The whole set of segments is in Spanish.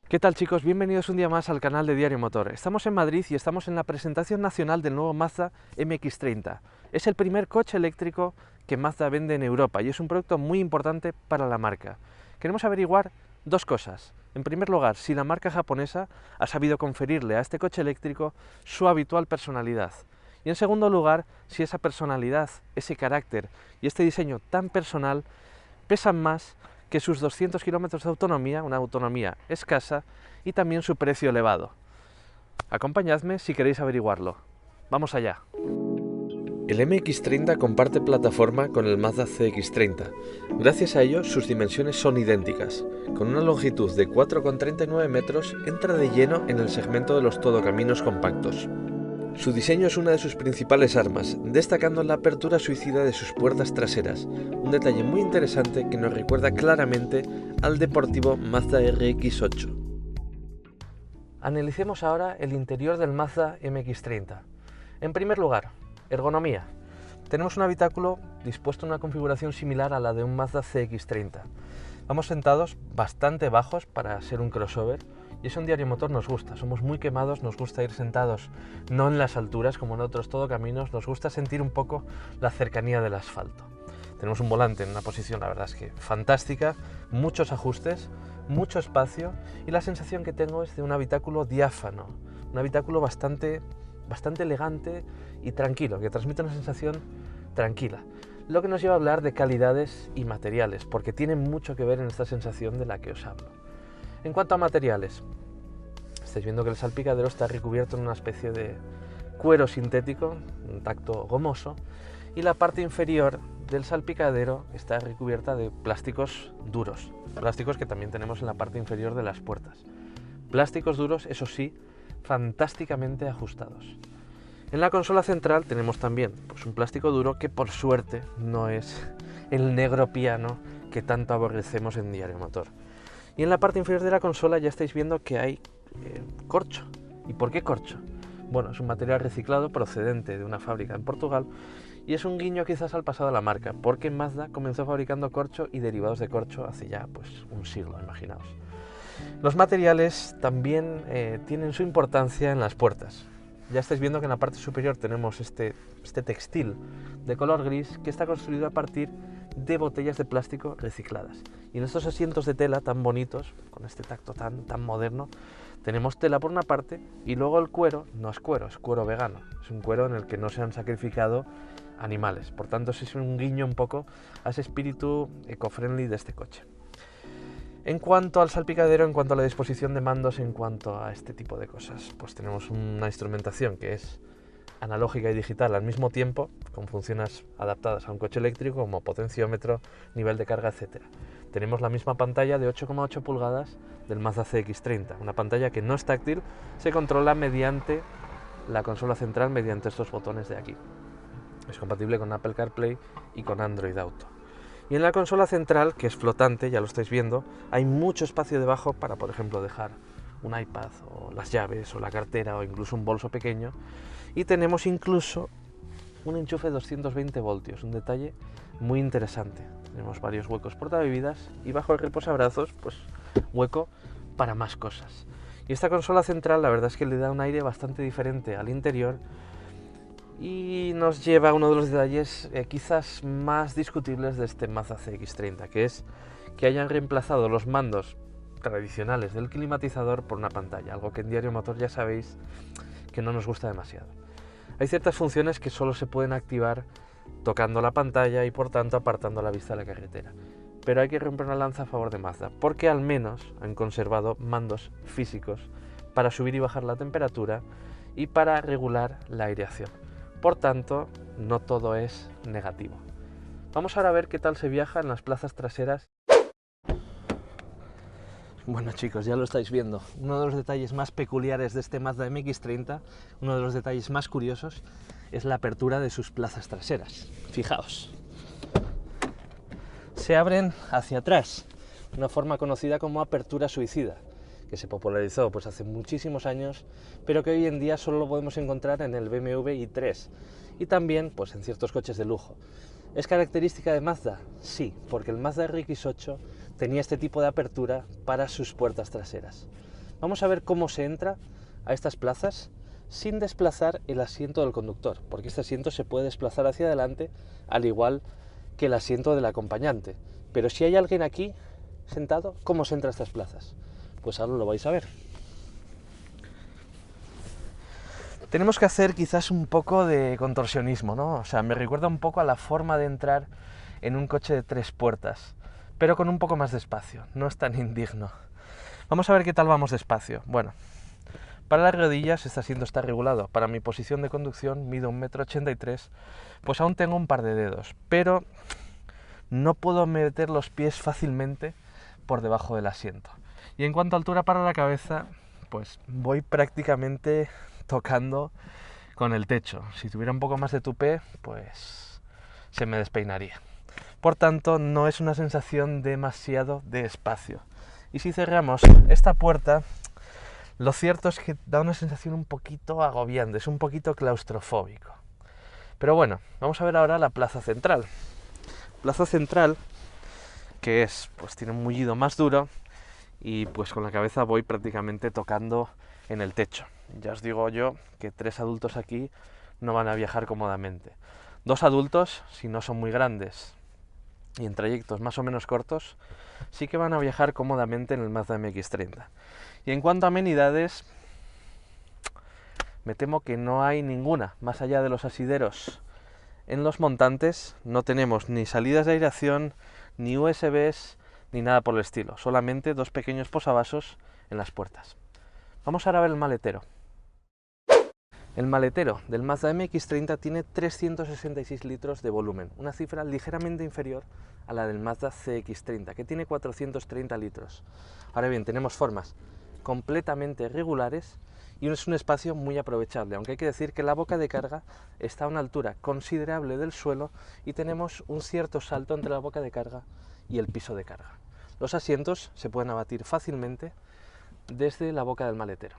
¿Qué tal, chicos? Bienvenidos un día más al canal de Diario Motor. Estamos en Madrid y estamos en la presentación nacional del nuevo Mazda MX-30. Es el primer coche eléctrico que Mazda vende en Europa y es un producto muy importante para la marca. Queremos averiguar dos cosas. En primer lugar, si la marca japonesa ha sabido conferirle a este coche eléctrico su habitual personalidad. Y en segundo lugar, si esa personalidad, ese carácter y este diseño tan personal pesan más que sus 200 kilómetros de autonomía, una autonomía escasa, y también su precio elevado. Acompañadme si queréis averiguarlo. ¡Vamos allá! El MX-30 comparte plataforma con el Mazda CX-30. Gracias a ello, sus dimensiones son idénticas. Con una longitud de 4,39 metros, entra de lleno en el segmento de los todocaminos compactos. Su diseño es una de sus principales armas, destacando la apertura suicida de sus puertas traseras, un detalle muy interesante que nos recuerda claramente al deportivo Mazda RX-8. Analicemos ahora el interior del Mazda MX-30. En primer lugar, ergonomía. Tenemos un habitáculo dispuesto en una configuración similar a la de un Mazda CX-30. Vamos sentados bastante bajos para ser un crossover, y eso en Diario Motor nos gusta. Somos muy quemados, nos gusta ir sentados no en las alturas como en otros todocaminos, nos gusta sentir un poco la cercanía del asfalto. Tenemos un volante en una posición, la verdad es que fantástica, muchos ajustes, mucho espacio, y la sensación que tengo es de un habitáculo diáfano, un habitáculo bastante elegante y tranquilo, que transmite una sensación tranquila. Lo que nos lleva a hablar de calidades y materiales, porque tiene mucho que ver en esta sensación de la que os hablo. En cuanto a materiales, estáis viendo que el salpicadero está recubierto en una especie de cuero sintético, un tacto gomoso, y la parte inferior del salpicadero está recubierta de plásticos duros, plásticos que también tenemos en la parte inferior de las puertas. Plásticos duros, eso sí, fantásticamente ajustados. En la consola central tenemos también un plástico duro que por suerte no es el negro piano que tanto aborrecemos en Diario Motor. Y en la parte inferior de la consola ya estáis viendo que hay corcho. ¿Y por qué corcho? Bueno, es un material reciclado procedente de una fábrica en Portugal y es un guiño quizás al pasado de la marca, porque Mazda comenzó fabricando corcho y derivados de corcho hace ya un siglo, imaginaos. Los materiales también tienen su importancia en las puertas. Ya estáis viendo que en la parte superior tenemos este textil de color gris que está construido a partir de botellas de plástico recicladas. Y en estos asientos de tela tan bonitos, con este tacto tan moderno, tenemos tela por una parte y luego el cuero no es cuero, es cuero vegano. Es un cuero en el que no se han sacrificado animales. Por tanto, es un guiño un poco a ese espíritu eco-friendly de este coche. En cuanto al salpicadero, en cuanto a la disposición de mandos, en cuanto a este tipo de cosas, pues tenemos una instrumentación que es analógica y digital al mismo tiempo, con funciones adaptadas a un coche eléctrico como potenciómetro, nivel de carga, etc. Tenemos la misma pantalla de 8,8 pulgadas del Mazda CX-30, una pantalla que no es táctil, se controla mediante la consola central, mediante estos botones de aquí. Es compatible con Apple CarPlay y con Android Auto. Y en la consola central, que es flotante, ya lo estáis viendo, hay mucho espacio debajo para, por ejemplo, dejar un iPad o las llaves o la cartera o incluso un bolso pequeño. Y tenemos incluso un enchufe de 220 voltios, un detalle muy interesante. Tenemos varios huecos portabebidas y bajo el reposabrazos, hueco para más cosas. Y esta consola central, la verdad es que le da un aire bastante diferente al interior y nos lleva a uno de los detalles quizás más discutibles de este Mazda CX-30, que es que hayan reemplazado los mandos tradicionales del climatizador por una pantalla, algo que en Diario Motor ya sabéis que no nos gusta demasiado. Hay ciertas funciones que solo se pueden activar tocando la pantalla y por tanto apartando la vista de la carretera, pero hay que romper una lanza a favor de Mazda, porque al menos han conservado mandos físicos para subir y bajar la temperatura y para regular la aireación. Por tanto, no todo es negativo. Vamos ahora a ver qué tal se viaja en las plazas traseras. Bueno, chicos, ya lo estáis viendo. Uno de los detalles más peculiares de este Mazda MX-30, uno de los detalles más curiosos, es la apertura de sus plazas traseras. Fijaos. Se abren hacia atrás, una forma conocida como apertura suicida, que se popularizó hace muchísimos años, pero que hoy en día solo lo podemos encontrar en el BMW i3 y también en ciertos coches de lujo. ¿Es característica de Mazda? Sí, porque el Mazda RX-8 tenía este tipo de apertura para sus puertas traseras. Vamos a ver cómo se entra a estas plazas sin desplazar el asiento del conductor, porque este asiento se puede desplazar hacia adelante al igual que el asiento del acompañante. Pero si hay alguien aquí sentado, ¿cómo se entra a estas plazas? Pues ahora lo vais a ver. Tenemos que hacer quizás un poco de contorsionismo, ¿no? O sea, me recuerda un poco a la forma de entrar en un coche de 3 puertas, pero con un poco más de espacio, no es tan indigno. Vamos a ver qué tal vamos despacio. Bueno, para las rodillas este asiento está regulado. Para mi posición de conducción, mido 1,83 m, pues aún tengo un par de dedos, pero no puedo meter los pies fácilmente por debajo del asiento. Y en cuanto a altura para la cabeza, pues voy prácticamente tocando con el techo. Si tuviera un poco más de tupé, pues se me despeinaría. Por tanto, no es una sensación demasiado de espacio. Y si cerramos esta puerta, lo cierto es que da una sensación un poquito agobiante, es un poquito claustrofóbico. Pero bueno, vamos a ver ahora la plaza central. Plaza central, que es, pues tiene un mullido más duro y pues con la cabeza voy prácticamente tocando en el techo. Ya os digo yo que 3 adultos aquí no van a viajar cómodamente. 2 adultos, si no son muy grandes y en trayectos más o menos cortos, sí que van a viajar cómodamente en el Mazda MX-30. Y en cuanto a amenidades, me temo que no hay ninguna, más allá de los asideros. En los montantes no tenemos ni salidas de aireación, ni USBs, ni nada por el estilo, solamente 2 pequeños posavasos en las puertas. Vamos ahora a ver el maletero. El maletero del Mazda MX-30 tiene 366 litros de volumen, una cifra ligeramente inferior a la del Mazda CX-30, que tiene 430 litros. Ahora bien, tenemos formas completamente regulares y es un espacio muy aprovechable, aunque hay que decir que la boca de carga está a una altura considerable del suelo y tenemos un cierto salto entre la boca de carga y el piso de carga. Los asientos se pueden abatir fácilmente desde la boca del maletero.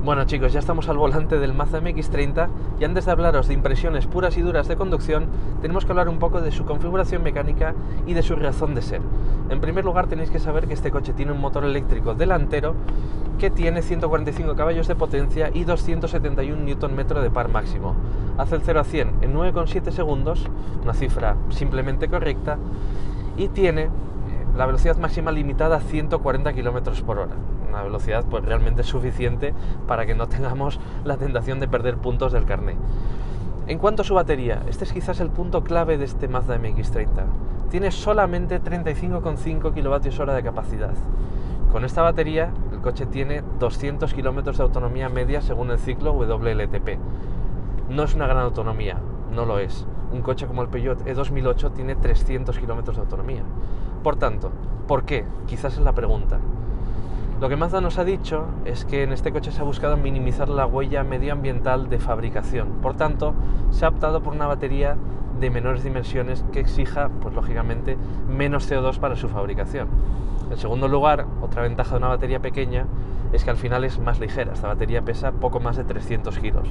Bueno chicos, ya estamos al volante del Mazda MX-30 y antes de hablaros de impresiones puras y duras de conducción, tenemos que hablar un poco de su configuración mecánica y de su razón de ser. En primer lugar tenéis que saber que este coche tiene un motor eléctrico delantero que tiene 145 caballos de potencia y 271 Nm de par máximo. Hace el 0 a 100 en 9,7 segundos, una cifra simplemente correcta, y tiene la velocidad máxima limitada a 140 km por hora. Una velocidad pues realmente suficiente para que no tengamos la tentación de perder puntos del carné. En cuanto a su batería, este es quizás el punto clave de este Mazda MX-30. Tiene solamente 35,5 kWh de capacidad. Con esta batería, el coche tiene 200 km de autonomía media según el ciclo WLTP. No es una gran autonomía, no lo es. Un coche como el Peugeot E2008 tiene 300 km de autonomía. Por tanto, ¿por qué? Quizás es la pregunta. Lo que Mazda nos ha dicho es que en este coche se ha buscado minimizar la huella medioambiental de fabricación. Por tanto, se ha optado por una batería de menores dimensiones que exija, pues lógicamente, menos CO2 para su fabricación. En segundo lugar, otra ventaja de una batería pequeña es que al final es más ligera. Esta batería pesa poco más de 300 kilos.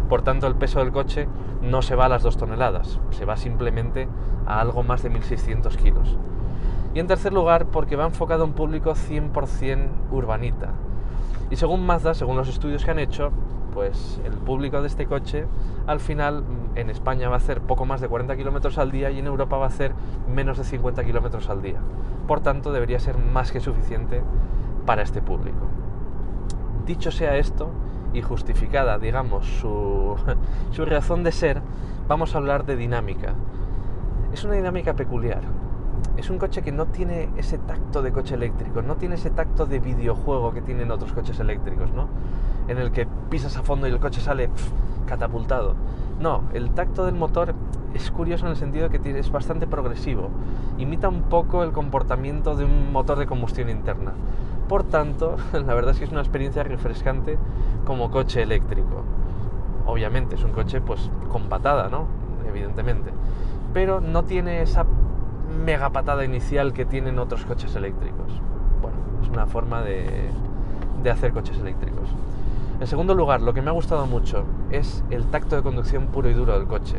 Por tanto, el peso del coche no se va a las 2 toneladas, se va simplemente a algo más de 1.600 kilos. Y en tercer lugar, porque va enfocado a un público 100% urbanita. Y según Mazda, según los estudios que han hecho, pues el público de este coche al final en España va a hacer poco más de 40 km al día y en Europa va a hacer menos de 50 km al día. Por tanto, debería ser más que suficiente para este público. Dicho sea esto, y justificada, digamos, su razón de ser, vamos a hablar de dinámica. Es una dinámica peculiar. Es un coche que no tiene ese tacto de coche eléctrico, no tiene ese tacto de videojuego que tienen otros coches eléctricos, ¿no? En el que pisas a fondo y el coche sale catapultado. No, el tacto del motor es curioso en el sentido de que es bastante progresivo. Imita un poco el comportamiento de un motor de combustión interna. Por tanto, la verdad es que es una experiencia refrescante como coche eléctrico. obviamente es un coche pues con patada, ¿no? Evidentemente, pero no tiene esa mega patada inicial que tienen otros coches eléctricos. Bueno, es una forma de hacer coches eléctricos. En segundo lugar, lo que me ha gustado mucho es el tacto de conducción puro y duro del coche.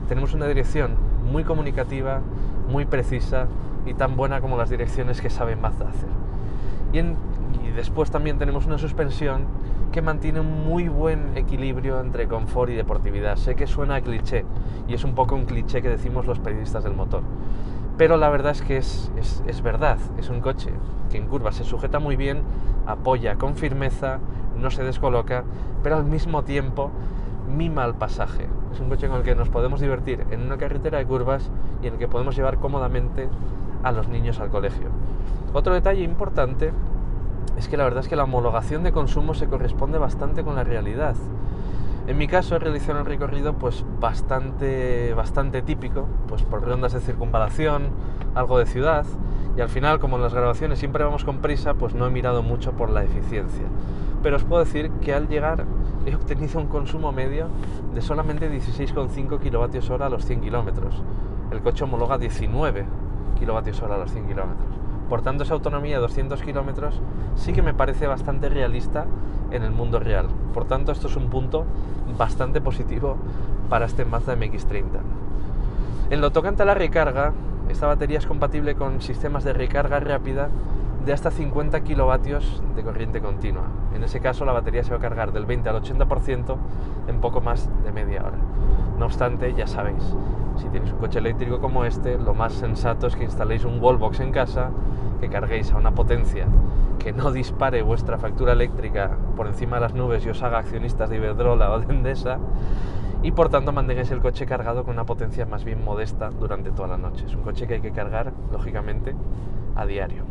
Tenemos una dirección muy comunicativa, muy precisa y tan buena como las direcciones que sabe Mazda hacer. Y después también tenemos una suspensión que mantiene un muy buen equilibrio entre confort y deportividad. Sé que suena a cliché, y es un poco un cliché que decimos los periodistas del motor, pero la verdad es que es verdad. Es un coche que en curvas se sujeta muy bien, apoya con firmeza, no se descoloca, pero al mismo tiempo mima al pasaje. Es un coche con el que nos podemos divertir en una carretera de curvas y en el que podemos llevar cómodamente a los niños al colegio. Otro detalle importante es que la verdad es que la homologación de consumo se corresponde bastante con la realidad. En mi caso he realizado un recorrido pues bastante típico, pues por rondas de circunvalación, algo de ciudad, y al final, como en las grabaciones siempre vamos con prisa, pues no he mirado mucho por la eficiencia. Pero os puedo decir que al llegar he obtenido un consumo medio de solamente 16,5 kWh a los 100 kilómetros. El coche homologa 19 kWh a los 100 kilómetros. Por tanto, esa autonomía de 200 kilómetros sí que me parece bastante realista en el mundo real. Por tanto, esto es un punto bastante positivo para este Mazda MX-30. En lo tocante a la recarga, esta batería es compatible con sistemas de recarga rápida de hasta 50 kilovatios de corriente continua. En ese caso, la batería se va a cargar del 20 al 80% en poco más de media hora. No obstante, ya sabéis, si tenéis un coche eléctrico como este, lo más sensato es que instaléis un wallbox en casa, que carguéis a una potencia que no dispare vuestra factura eléctrica por encima de las nubes y os haga accionistas de Iberdrola o de Endesa, y por tanto mantengáis el coche cargado con una potencia más bien modesta durante toda la noche. Es un coche que hay que cargar, lógicamente, a diario.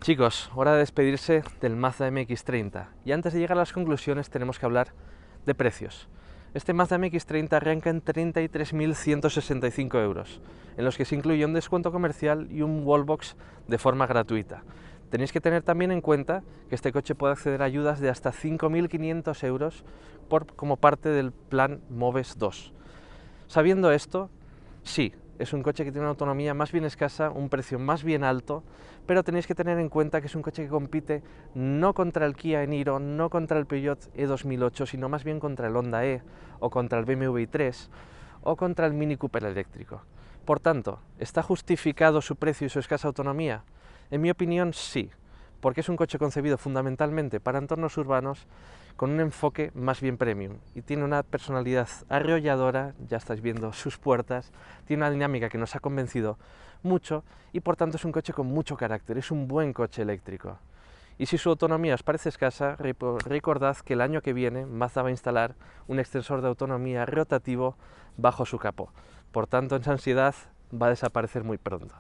Chicos, hora de despedirse del Mazda MX-30, y antes de llegar a las conclusiones tenemos que hablar de precios. Este Mazda MX-30 arranca en 33.165 euros, en los que se incluye un descuento comercial y un wallbox de forma gratuita. Tenéis que tener también en cuenta que este coche puede acceder a ayudas de hasta 5.500 euros como parte del plan MOVES 2. Sabiendo esto, sí, es un coche que tiene una autonomía más bien escasa, un precio más bien alto, pero tenéis que tener en cuenta que es un coche que compite no contra el Kia Niro, no contra el Peugeot E2008, sino más bien contra el Honda E, o contra el BMW i3, o contra el Mini Cooper eléctrico. Por tanto, ¿está justificado su precio y su escasa autonomía? En mi opinión, sí, porque es un coche concebido fundamentalmente para entornos urbanos con un enfoque más bien premium y tiene una personalidad arrolladora, ya estáis viendo sus puertas, tiene una dinámica que nos ha convencido mucho y por tanto es un coche con mucho carácter, es un buen coche eléctrico. Y si su autonomía os parece escasa, recordad que el año que viene Mazda va a instalar un extensor de autonomía rotativo bajo su capó. Por tanto, esa ansiedad va a desaparecer muy pronto.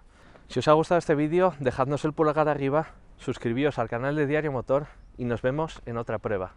Si os ha gustado este vídeo, dejadnos el pulgar arriba, suscribíos al canal de Diario Motor y nos vemos en otra prueba.